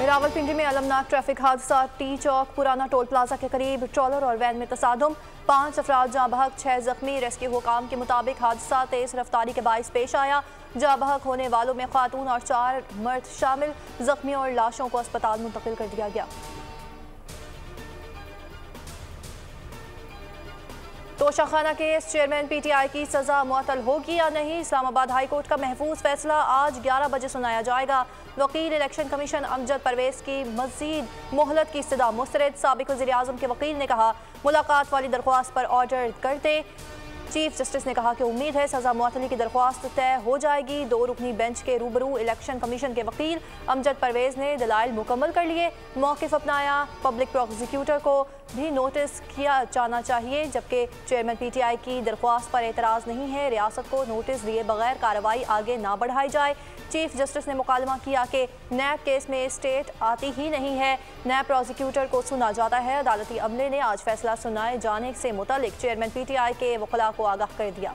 रावलपिंडी में अलमनाक ट्रैफिक हादसा। टी चौक पुराना टोल प्लाजा के करीब ट्रॉलर और वैन में तसादुम, 5 अफराद जाँ बहक, 6 जख्मी। रेस्क्यू हुकाम के मुताबिक हादसा तेज रफ्तारी के बाइस पेश आया। जाँ बहक होने वालों में खातून और 4 मर्द शामिल। जख्मियों और लाशों को अस्पताल मुंतकिल कर दिया गया। तोशाखाना केस, चेयरमैन पीटीआई की सजा मुअत्तल होगी या नहीं? इस्लामाबाद हाई कोर्ट का महफूज फैसला आज 11 बजे सुनाया जाएगा। वकील इलेक्शन कमीशन अमजद परवेज की मजीद मोहलत की इस्तदा मुस्तरद। साबिक वज़ीर आज़म के वकील ने कहा मुलाकात वाली दरख्वास्त पर ऑर्डर कर दे। चीफ जस्टिस ने कहा कि उम्मीद है सजा मुअत्तली की दरख्वास्त तय हो जाएगी। 2 रुकनी बेंच के रूबरू इलेक्शन कमीशन के वकील अमजद परवेज ने दलाइल मुकम्मल कर लिए, मौक़िफ़ अपनाया। पब्लिक प्रोसिक्यूटर को भी नोटिस किया जाना चाहिए, जबकि चेयरमैन पीटीआई की दरख्वास्त पर एतराज़ नहीं है। रियासत को नोटिस दिए बगैर कार्रवाई आगे ना बढ़ाई जाए। चीफ जस्टिस ने मुकालमा किया कि नैब केस में स्टेट आती ही नहीं है, नैब प्रोसिक्यूटर को सुना जाता है। अदालती अमले ने आज फैसला सुनाए जाने से मुतालिक चेयरमैन पीटीआई के वकला को आगाह कर दिया।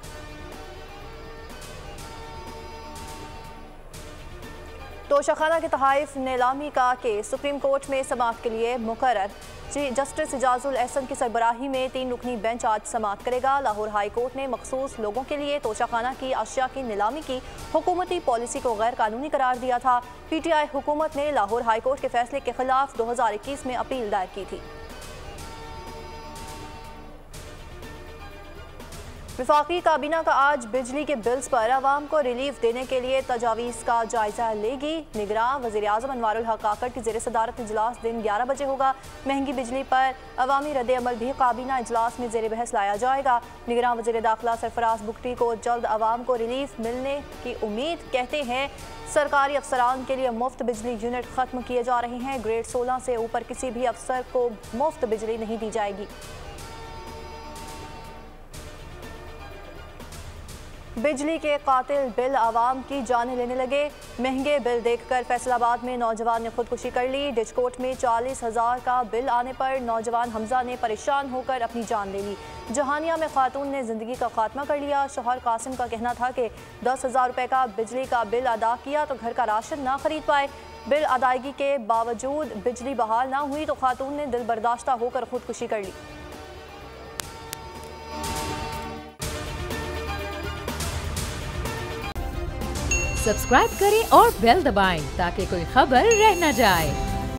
तोशाखाना के तहाइफ नीलामी का केस सुप्रीम कोर्ट में समाअत के लिए मुकर्रर। जस्टिस इजाजुल एहसन की सरबराही में 3 रुकनी बेंच आज समाअत करेगा। लाहौर हाई कोर्ट ने मखसूस लोगों के लिए तोशाखाना की अशिया की नीलामी की हुकूमती पॉलिसी को गैर कानूनी करार दिया था। पीटीआई हुकूमत ने लाहौर हाई कोर्ट के फैसले के खिलाफ 2021 में अपील दायर की थी। वफाकी काबीना का आज बिजली के बिल्स पर अवाम को रिलीफ देने के लिए तजावीज़ का जायजा लेगी। निगरां वज़ीर आज़म अनवारुल हक काकड़ की ज़ेर सदारत इजलास दिन 11 बजे होगा। महंगी बिजली पर अवामी रद्द अमल भी काबीना इजलास में ज़ेर बहस लाया जाएगा। निगरां वज़ीर दाखिला सरफराज बुगटी को जल्द अवाम को रिलीफ मिलने की उम्मीद। कहते हैं सरकारी अफसरान के लिए मुफ्त बिजली यूनिट ख़त्म किए जा रहे हैं। ग्रेड 16 से ऊपर किसी भी अफसर को मुफ्त बिजली नहीं दी जाएगी। बिजली के कातिल बिल आवाम की जानें लेने लगे। महंगे बिल देखकर फैसलाबाद में नौजवान ने खुदकुशी कर ली। डिजकोट में 40,000 का बिल आने पर नौजवान हमजा ने परेशान होकर अपनी जान ले ली। जहानिया में खातून ने जिंदगी का खात्मा कर लिया। शौहर कासिम का कहना था कि 10,000 रुपये का बिजली का बिल अदा किया तो घर का राशन ना खरीद पाए। बिल अदायगी के बावजूद बिजली बहाल ना हुई तो खातून ने दिल बर्दाश्ता होकर खुदकुशी कर ली। सब्सक्राइब करें और बेल दबाएं ताकि कोई खबर रह न जाए।